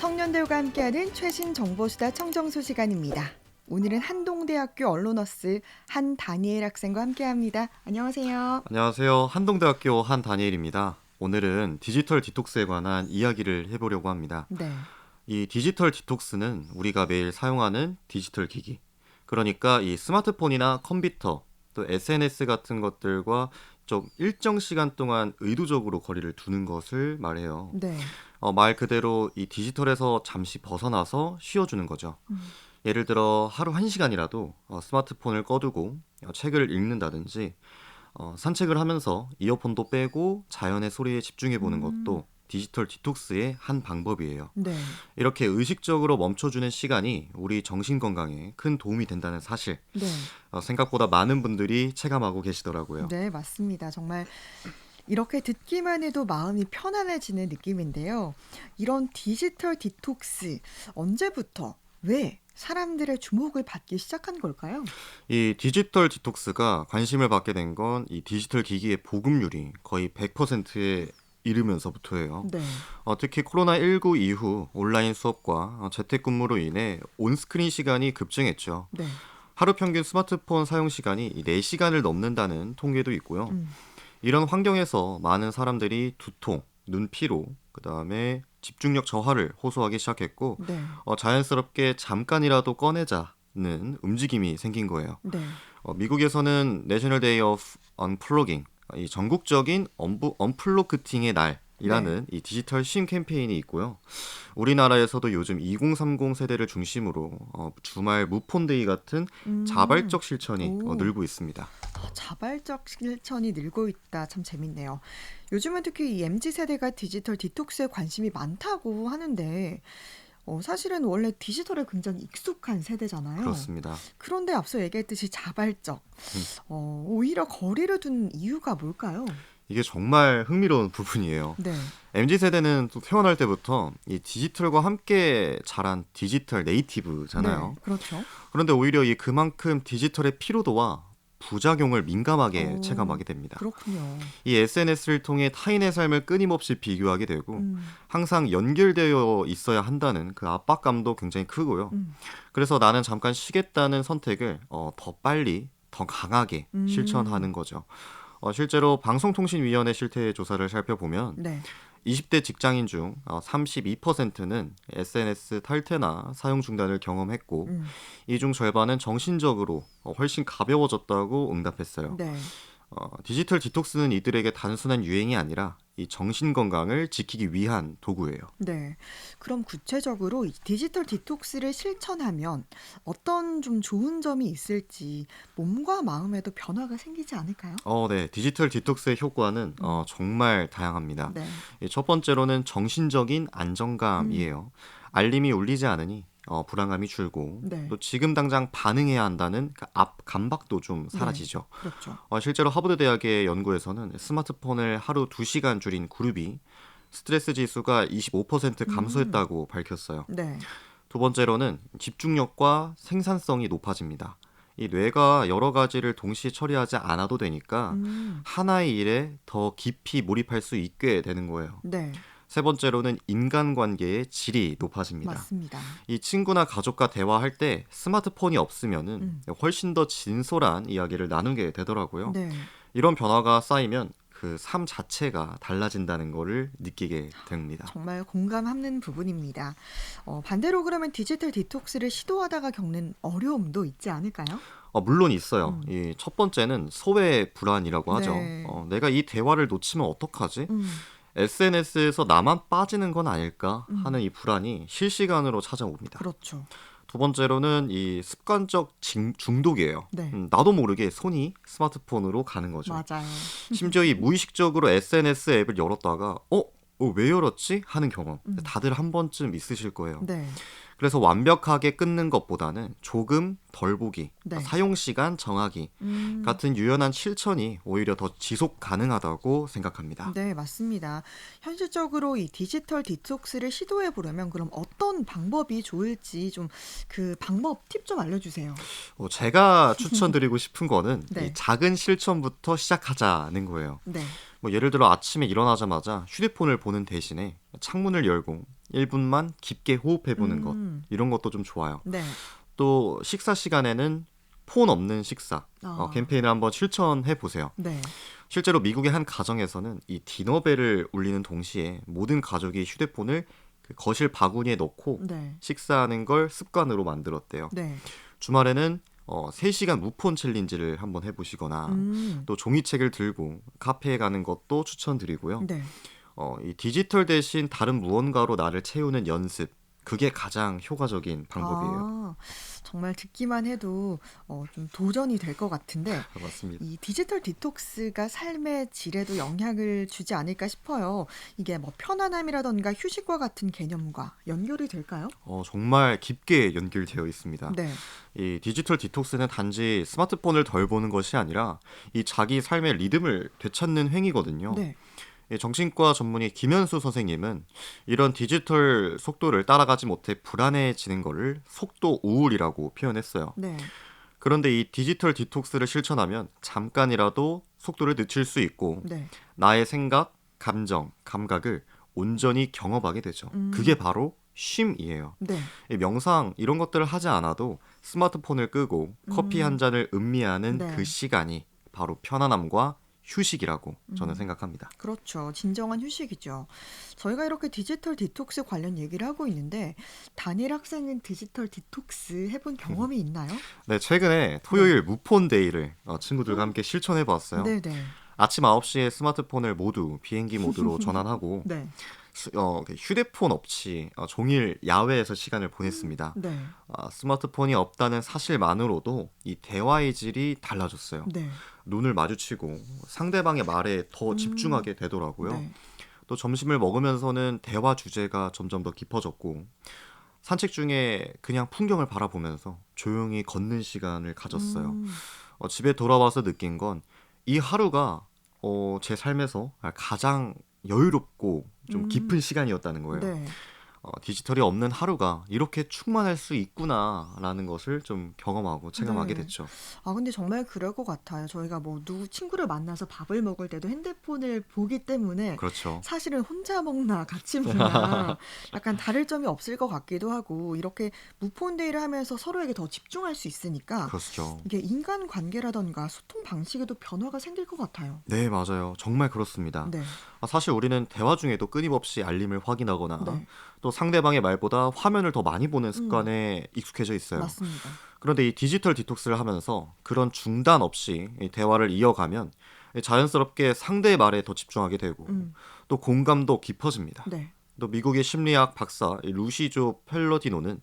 청년들과 함께하는 최신 정보수다 청정수 시간입니다. 오늘은 한동대학교 언론어스 한다니엘 학생과 함께합니다. 안녕하세요. 안녕하세요. 한동대학교 한다니엘입니다. 오늘은 디지털 디톡스에 관한 이야기를 해보려고 합니다. 네. 이 디지털 디톡스는 우리가 매일 사용하는 디지털 기기, 그러니까 이 스마트폰이나 컴퓨터, 또 SNS 같은 것들과 좀 일정 시간 동안 의도적으로 거리를 두는 것을 말해요. 네. 말 그대로 이 디지털에서 잠시 벗어나서 쉬어주는 거죠. 예를 들어 하루 1시간이라도 스마트폰을 꺼두고 책을 읽는다든지 산책을 하면서 이어폰도 빼고 자연의 소리에 집중해보는 것도 디지털 디톡스의 한 방법이에요. 네. 이렇게 의식적으로 멈춰주는 시간이 우리 정신 건강에 큰 도움이 된다는 사실, 네. 생각보다 많은 분들이 체감하고 계시더라고요. 네, 맞습니다. 정말 이렇게 듣기만 해도 마음이 편안해지는 느낌인데요. 이런 디지털 디톡스 언제부터 왜 사람들의 주목을 받기 시작한 걸까요? 이 디지털 디톡스가 관심을 받게 된 건 이 디지털 기기의 보급률이 거의 100%에 이르면서부터예요. 네. 특히 코로나19 이후 온라인 수업과 재택근무로 인해 온스크린 시간이 급증했죠. 네. 하루 평균 스마트폰 사용 시간이 4시간을 넘는다는 통계도 있고요. 음. 이런 환경에서 많은 사람들이 두통, 눈피로, 그다음에 집중력 저하를 호소하기 시작했고 네. 자연스럽게 잠깐이라도 꺼내자는 움직임이 생긴 거예요. 네. 미국에서는 내셔널 데이 오브 언플러깅, 이 전국적인 언플로그팅의 날이라는 이 디지털 쉼 캠페인이 있고요. 우리나라에서도 요즘 2030 세대를 중심으로 주말 무폰데이 같은 자발적 실천이 오. 늘고 있습니다. 자발적 실천이 늘고 있다. 참 재밌네요. 요즘은 특히 이 MZ세대가 디지털 디톡스에 관심이 많다고 하는데 사실은 원래 디지털에 굉장히 익숙한 세대잖아요. 그렇습니다. 그런데 앞서 얘기했듯이 자발적, 오히려 거리를 둔 이유가 뭘까요? 이게 정말 흥미로운 부분이에요. 네. MZ세대는 또 태어날 때부터 이 디지털과 함께 자란 디지털 네이티브잖아요. 네, 그렇죠. 그런데 오히려 이 그만큼 디지털의 피로도와 부작용을 민감하게 오, 체감하게 됩니다. 그렇군요. 이 SNS를 통해 타인의 삶을 끊임없이 비교하게 되고 음, 항상 연결되어 있어야 한다는 그 압박감도 굉장히 크고요. 음, 그래서 나는 잠깐 쉬겠다는 선택을 더 빨리, 더 강하게 실천하는 거죠. 실제로 방송통신위원회 실태 조사를 살펴보면 네. 20대 직장인 중 32%는 SNS 탈퇴나 사용 중단을 경험했고 음, 이 중 절반은 정신적으로 훨씬 가벼워졌다고 응답했어요. 네. 디지털 디톡스는 이들에게 단순한 유행이 아니라 이 정신 건강을 지키기 위한 도구예요. 네. 그럼 구체적으로 이 디지털 디톡스를 실천하면 어떤 좀 좋은 점이 있을지 몸과 마음에도 변화가 생기지 않을까요? 네. 디지털 디톡스의 효과는 정말 다양합니다. 네. 첫 번째로는 정신적인 안정감이에요. 알림이 울리지 않으니 불안감이 줄고 네. 또 지금 당장 반응해야 한다는 그 감박도 좀 사라지죠. 그렇죠. 실제로 하버드 대학의 연구에서는 스마트폰을 하루 2시간 줄인 그룹이 스트레스 지수가 25% 감소했다고 밝혔어요. 네. 두 번째로는 집중력과 생산성이 높아집니다. 이 뇌가 여러 가지를 동시에 처리하지 않아도 되니까 하나의 일에 더 깊이 몰입할 수 있게 되는 거예요. 네. 세 번째로는 인간관계의 질이 높아집니다. 맞습니다. 이 친구나 가족과 대화할 때 스마트폰이 없으면은 훨씬 더 진솔한 이야기를 나누게 되더라고요. 네. 이런 변화가 쌓이면 그 삶 자체가 달라진다는 거를 느끼게 됩니다. 정말 공감하는 부분입니다. 반대로 그러면 디지털 디톡스를 시도하다가 겪는 어려움도 있지 않을까요? 물론 있어요. 이 첫 번째는 소외 불안이라고 하죠. 네. 내가 이 대화를 놓치면 어떡하지? 음, SNS에서 나만 빠지는 건 아닐까 하는 이 불안이 실시간으로 찾아옵니다. 그렇죠. 두 번째로는 이 습관적 중독이에요. 네. 나도 모르게 손이 스마트폰으로 가는 거죠. 맞아요. 심지어 이 무의식적으로 SNS 앱을 열었다가 왜 열었지? 하는 경험 다들 한 번쯤 있으실 거예요. 네. 그래서 완벽하게 끊는 것보다는 조금 덜 보기, 네. 사용 시간 정하기 같은 유연한 실천이 오히려 더 지속 가능하다고 생각합니다. 네, 맞습니다. 현실적으로 이 디지털 디톡스를 시도해 보려면 그럼 어떤 방법이 좋을지 좀 그 방법 팁 좀 알려주세요. 제가 추천드리고 싶은 거는 네. 이 작은 실천부터 시작하자는 거예요. 네. 예를 들어 아침에 일어나자마자 휴대폰을 보는 대신에 창문을 열고 1분만 깊게 호흡해 보는 것. 음. 이런 것도 좀 좋아요. 네. 또 식사 시간에는 폰 없는 식사 아. 캠페인을 한번 실천해 보세요. 네. 실제로 미국의 한 가정에서는 이 디너벨을 울리는 동시에 모든 가족이 휴대폰을 그 거실 바구니에 넣고 네. 식사하는 걸 습관으로 만들었대요. 네. 주말에는 3시간 무폰 챌린지를 한번 해보시거나 음. 또 종이책을 들고 카페에 가는 것도 추천드리고요. 네. 이 디지털 대신 다른 무언가로 나를 채우는 연습, 그게 가장 효과적인 방법이에요. 아, 정말 듣기만 해도 좀 도전이 될 것 같은데 맞습니다. 이 디지털 디톡스가 삶의 질에도 영향을 주지 않을까 싶어요. 이게 뭐 편안함이라던가 휴식과 같은 개념과 연결이 될까요? 정말 깊게 연결되어 있습니다. 네. 이 디지털 디톡스는 단지 스마트폰을 덜 보는 것이 아니라 이 자기 삶의 리듬을 되찾는 행위거든요. 네. 이 정신과 전문의 김현수 선생님은 이런 디지털 속도를 따라가지 못해 불안해지는 것을 속도 우울이라고 표현했어요. 네. 그런데 이 디지털 디톡스를 실천하면 잠깐이라도 속도를 늦출 수 있고 네. 나의 생각, 감정, 감각을 온전히 경험하게 되죠. 그게 바로 쉼이에요. 네. 이 명상 이런 것들을 하지 않아도 스마트폰을 끄고 커피 한 잔을 음미하는 네. 그 시간이 바로 편안함과 휴식이라고 저는 음. 생각합니다. 그렇죠. 진정한 휴식이죠. 저희가 이렇게 디지털 디톡스 관련 얘기를 하고 있는데 단일 학생은 디지털 디톡스 해본 경험이 있나요? 네, 최근에 토요일 무폰 데이를 친구들과 함께 실천해 봤어요. 네네. 아침 9시에 스마트폰을 모두 비행기 모드로 전환하고 네. 휴대폰 없이 종일 야외에서 시간을 보냈습니다. 네. 스마트폰이 없다는 사실만으로도 이 대화의 질이 달라졌어요. 네. 눈을 마주치고 상대방의 말에 더 음. 집중하게 되더라고요. 네. 또 점심을 먹으면서는 대화 주제가 점점 더 깊어졌고 산책 중에 그냥 풍경을 바라보면서 조용히 걷는 시간을 가졌어요. 음. 집에 돌아와서 느낀 건 이 하루가 제 삶에서 가장 여유롭고 좀 음. 깊은 시간이었다는 거예요. 네. 디지털이 없는 하루가 이렇게 충만할 수 있구나라는 것을 좀 경험하고 체감하게 네. 됐죠. 근데 정말 그럴 것 같아요. 저희가 뭐 누구 친구를 만나서 밥을 먹을 때도 핸드폰을 보기 때문에 그렇죠. 사실은 혼자 먹나 같이 먹나 약간 다를 점이 없을 것 같기도 하고 이렇게 무폰 데이를 하면서 서로에게 더 집중할 수 있으니까 그렇죠. 이게 인간 관계라던가 소통 방식에도 변화가 생길 것 같아요. 네, 맞아요. 정말 그렇습니다. 네. 사실 우리는 대화 중에도 끊임없이 알림을 확인하거나 네. 또 상대방의 말보다 화면을 더 많이 보는 습관에 익숙해져 있어요. 맞습니다. 그런데 이 디지털 디톡스를 하면서 그런 중단 없이 이 대화를 이어가면 자연스럽게 상대의 말에 더 집중하게 되고 음. 또 공감도 깊어집니다. 네. 또 미국의 심리학 박사 이 루시조 펠러디노는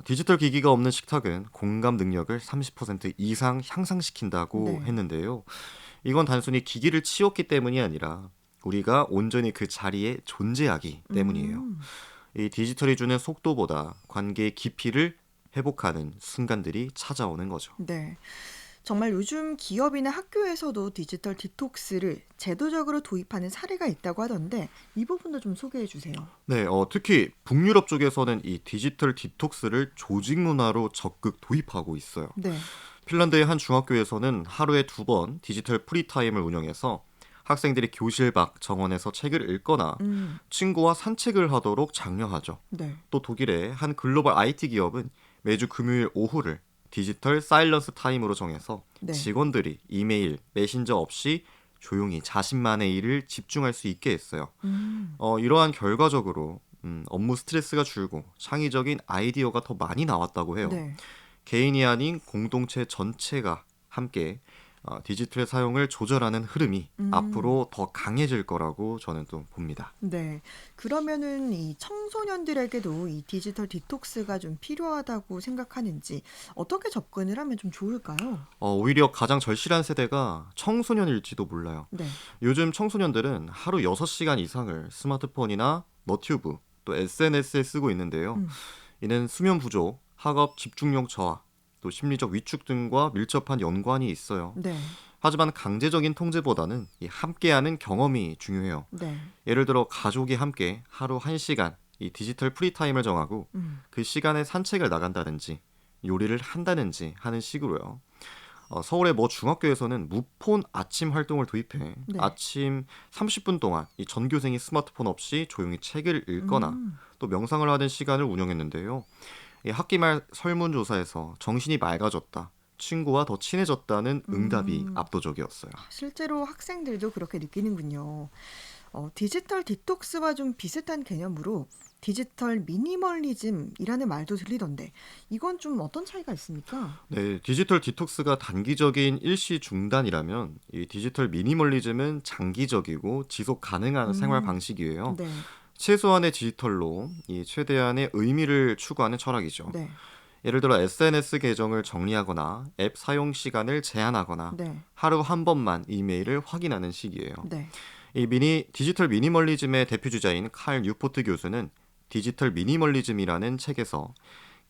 디지털 기기가 없는 식탁은 공감 능력을 30% 이상 향상시킨다고 네. 했는데요. 이건 단순히 기기를 치웠기 때문이 아니라 우리가 온전히 그 자리에 존재하기 때문이에요. 음. 이 디지털이 주는 속도보다 관계의 깊이를 회복하는 순간들이 찾아오는 거죠. 네. 정말 요즘 기업이나 학교에서도 디지털 디톡스를 제도적으로 도입하는 사례가 있다고 하던데 이 부분도 좀 소개해 주세요. 네, 특히 북유럽 쪽에서는 이 디지털 디톡스를 조직 문화로 적극 도입하고 있어요. 네. 핀란드의 한 중학교에서는 하루에 2번 디지털 프리타임을 운영해서 학생들이 교실 밖 정원에서 책을 읽거나 친구와 산책을 하도록 장려하죠. 네. 또 독일의 한 글로벌 IT 기업은 매주 금요일 오후를 디지털 사일런스 타임으로 정해서 네. 직원들이 이메일, 메신저 없이 조용히 자신만의 일을 집중할 수 있게 했어요. 이러한 결과적으로 업무 스트레스가 줄고 창의적인 아이디어가 더 많이 나왔다고 해요. 네. 개인이 아닌 공동체 전체가 함께 디지털 사용을 조절하는 흐름이 앞으로 더 강해질 거라고 저는 또 봅니다. 네. 그러면은 이 청소년들에게도 이 디지털 디톡스가 좀 필요하다고 생각하는지 어떻게 접근을 하면 좀 좋을까요? 오히려 가장 절실한 세대가 청소년일지도 몰라요. 네. 요즘 청소년들은 하루 6시간 이상을 스마트폰이나 너튜브 또 SNS에 쓰고 있는데요. 음. 이는 수면 부족, 학업 집중력 저하, 또 심리적 위축 등과 밀접한 연관이 있어요. 네. 하지만 강제적인 통제보다는 이 함께하는 경험이 중요해요. 네. 예를 들어 가족이 함께 하루 1시간 이 디지털 프리타임을 정하고 그 시간에 산책을 나간다든지 요리를 한다든지 하는 식으로요. 서울의 뭐 중학교에서는 무폰 아침 활동을 도입해 네. 아침 30분 동안 이 전교생이 스마트폰 없이 조용히 책을 읽거나 음. 또 명상을 하는 시간을 운영했는데요. 이 학기 말 설문조사에서 정신이 맑아졌다, 친구와 더 친해졌다는 응답이 음. 압도적이었어요. 실제로 학생들도 그렇게 느끼는군요. 디지털 디톡스와 좀 비슷한 개념으로 디지털 미니멀리즘이라는 말도 들리던데 이건 좀 어떤 차이가 있습니까? 네, 디지털 디톡스가 단기적인 일시 중단이라면 이 디지털 미니멀리즘은 장기적이고 지속 가능한 생활 음. 방식이에요. 네. 최소한의 디지털로 이 최대한의 의미를 추구하는 철학이죠. 네. 예를 들어 SNS 계정을 정리하거나 앱 사용 시간을 제한하거나 네. 하루 한 번만 이메일을 확인하는 식이에요. 네. 이 디지털 미니멀리즘의 대표주자인 칼 뉴포트 교수는 디지털 미니멀리즘이라는 책에서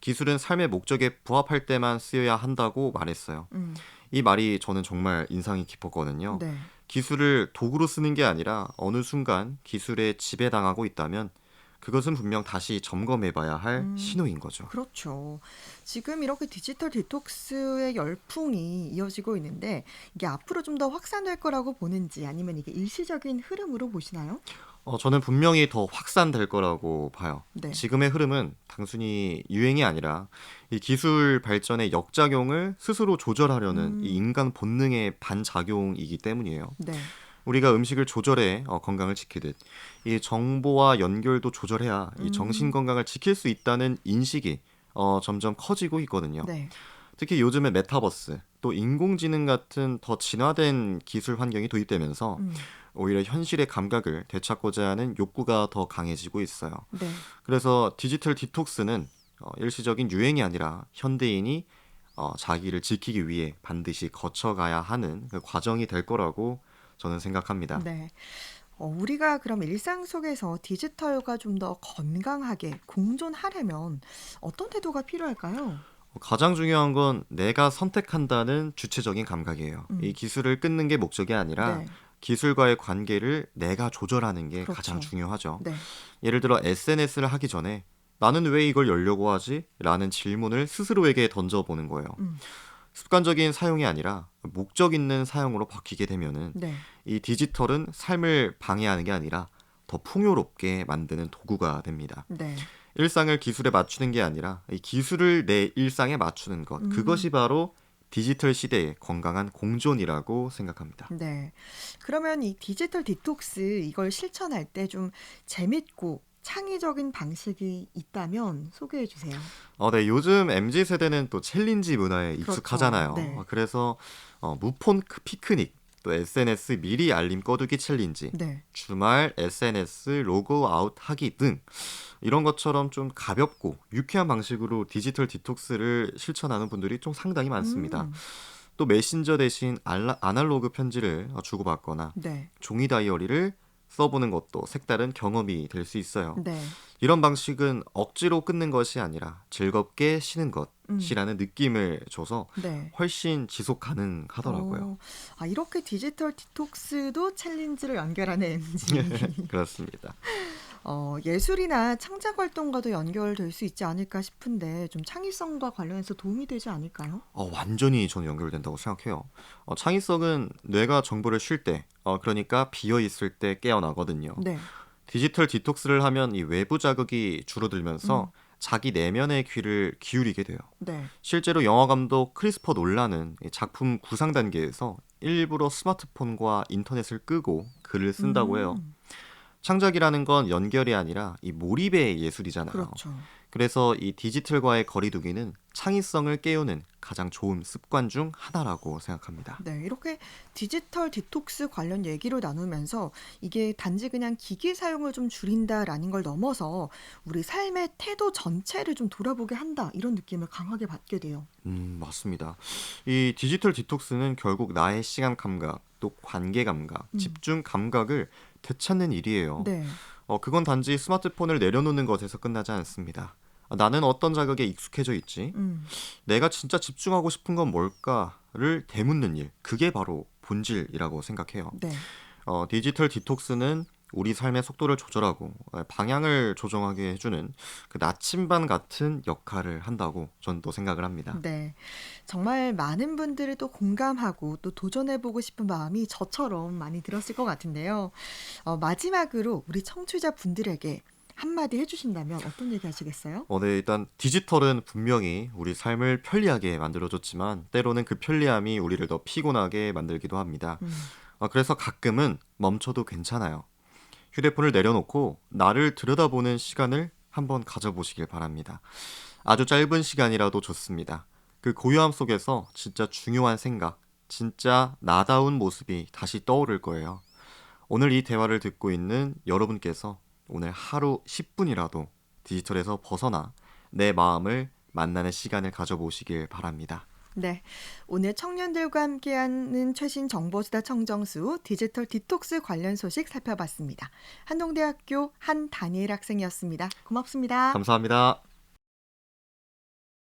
기술은 삶의 목적에 부합할 때만 쓰여야 한다고 말했어요. 음. 이 말이 저는 정말 인상이 깊었거든요. 네. 기술을 도구로 쓰는 게 아니라 어느 순간 기술에 지배당하고 있다면 그것은 분명 다시 점검해 봐야 할 음. 신호인 거죠. 그렇죠. 지금 이렇게 디지털 디톡스의 열풍이 이어지고 있는데 이게 앞으로 좀 더 확산될 거라고 보는지 아니면 이게 일시적인 흐름으로 보시나요? 저는 분명히 더 확산될 거라고 봐요. 네. 지금의 흐름은 단순히 유행이 아니라 이 기술 발전의 역작용을 스스로 조절하려는 이 음. 인간 본능의 반작용이기 때문이에요. 네. 우리가 음식을 조절해 건강을 지키듯 이 정보와 연결도 조절해야 이 정신 음. 건강을 지킬 수 있다는 인식이 점점 커지고 있거든요. 네. 특히 요즘에 메타버스, 또 인공지능 같은 더 진화된 기술 환경이 도입되면서 음. 오히려 현실의 감각을 되찾고자 하는 욕구가 더 강해지고 있어요. 네. 그래서 디지털 디톡스는 일시적인 유행이 아니라 현대인이 자기를 지키기 위해 반드시 거쳐가야 하는 그 과정이 될 거라고 저는 생각합니다. 네. 우리가 그럼 일상 속에서 디지털과 좀 더 건강하게 공존하려면 어떤 태도가 필요할까요? 가장 중요한 건 내가 선택한다는 주체적인 감각이에요. 이 음. 기술을 끊는 게 목적이 아니라 네. 기술과의 관계를 내가 조절하는 게 가장 그렇죠. 중요하죠. 네. 예를 들어 SNS를 하기 전에 나는 왜 이걸 열려고 하지? 라는 질문을 스스로에게 던져보는 거예요. 음. 습관적인 사용이 아니라 목적 있는 사용으로 바뀌게 되면은 네. 이 디지털은 삶을 방해하는 게 아니라 더 풍요롭게 만드는 도구가 됩니다. 네. 일상을 기술에 맞추는 게 아니라 이 기술을 내 일상에 맞추는 것, 음. 그것이 바로 디지털 시대의 건강한 공존이라고 생각합니다. 네. 그러면 이 디지털 디톡스 이걸 실천할 때 좀 재밌고 창의적인 방식이 있다면 소개해 주세요. 네, 요즘 MZ 세대는 또 챌린지 문화에 그렇죠. 익숙하잖아요. 네. 그래서 무폰 피크닉, 또 SNS 미리 알림 꺼두기 챌린지, 네. 주말 SNS 로그 아웃 하기 등 이런 것처럼 좀 가볍고 유쾌한 방식으로 디지털 디톡스를 실천하는 분들이 좀 상당히 많습니다. 음. 또 메신저 대신 아날로그 편지를 주고받거나 네. 종이 다이어리를 써보는 것도 색다른 경험이 될 수 있어요. 네. 이런 방식은 억지로 끊는 것이 아니라 즐겁게 쉬는 음. 것이라는 느낌을 줘서 네. 훨씬 지속 가능하더라고요. 어. 이렇게 디지털 디톡스도 챌린지를 연결하는 MG. 그렇습니다. 예술이나 창작 활동과도 연결될 수 있지 않을까 싶은데 좀 창의성과 관련해서 도움이 되지 않을까요? 완전히 저는 연결된다고 생각해요. 창의성은 뇌가 정보를 쉴 때, 그러니까 비어 있을 때 깨어나거든요. 네. 디지털 디톡스를 하면 이 외부 자극이 음. 줄어들면서 자기 내면의 귀를 기울이게 돼요. 네. 실제로 영화 감독 크리스퍼 놀란은 이 작품 구상 단계에서 일부러 스마트폰과 인터넷을 끄고 글을 쓴다고 해요. 음. 창작이라는 건 연결이 아니라 이 몰입의 예술이잖아요. 그렇죠. 그래서 이 디지털과의 거리두기는 창의성을 깨우는 가장 좋은 습관 중 하나라고 생각합니다. 네, 이렇게 디지털 디톡스 관련 얘기를 나누면서 이게 단지 그냥 기기 사용을 좀 줄인다라는 걸 넘어서 우리 삶의 태도 전체를 좀 돌아보게 한다 이런 느낌을 강하게 받게 돼요. 맞습니다. 이 디지털 디톡스는 결국 나의 시간 감각, 또 관계 감각, 음. 집중 감각을 되찾는 일이에요. 네. 그건 단지 스마트폰을 내려놓는 것에서 끝나지 않습니다. 나는 어떤 자극에 익숙해져 있지? 음. 내가 진짜 집중하고 싶은 건 뭘까를 되묻는 일. 그게 바로 본질이라고 생각해요. 네. 디지털 디톡스는 우리 삶의 속도를 조절하고 방향을 조정하게 해주는 그 나침반 같은 역할을 한다고 저는 또 생각을 합니다. 네. 정말 많은 분들이 또 공감하고 또 도전해보고 싶은 마음이 저처럼 많이 들었을 것 같은데요. 마지막으로 우리 청취자 분들에게 한마디 해주신다면 어떤 얘기 하시겠어요? 네, 일단 디지털은 분명히 우리 삶을 편리하게 만들어줬지만 때로는 그 편리함이 우리를 더 피곤하게 만들기도 합니다. 음. 그래서 가끔은 멈춰도 괜찮아요. 휴대폰을 내려놓고 나를 들여다보는 시간을 한번 가져보시길 바랍니다. 아주 짧은 시간이라도 좋습니다. 그 고요함 속에서 진짜 중요한 생각, 진짜 나다운 모습이 다시 떠오를 거예요. 오늘 이 대화를 듣고 있는 여러분께서 오늘 하루 10분이라도 디지털에서 벗어나 내 마음을 만나는 시간을 가져보시길 바랍니다. 네. 오늘 청년들과 함께하는 최신 정보수다 청정수 디지털 디톡스 관련 소식 살펴봤습니다. 한동대학교 한다니엘 학생이었습니다. 고맙습니다. 감사합니다.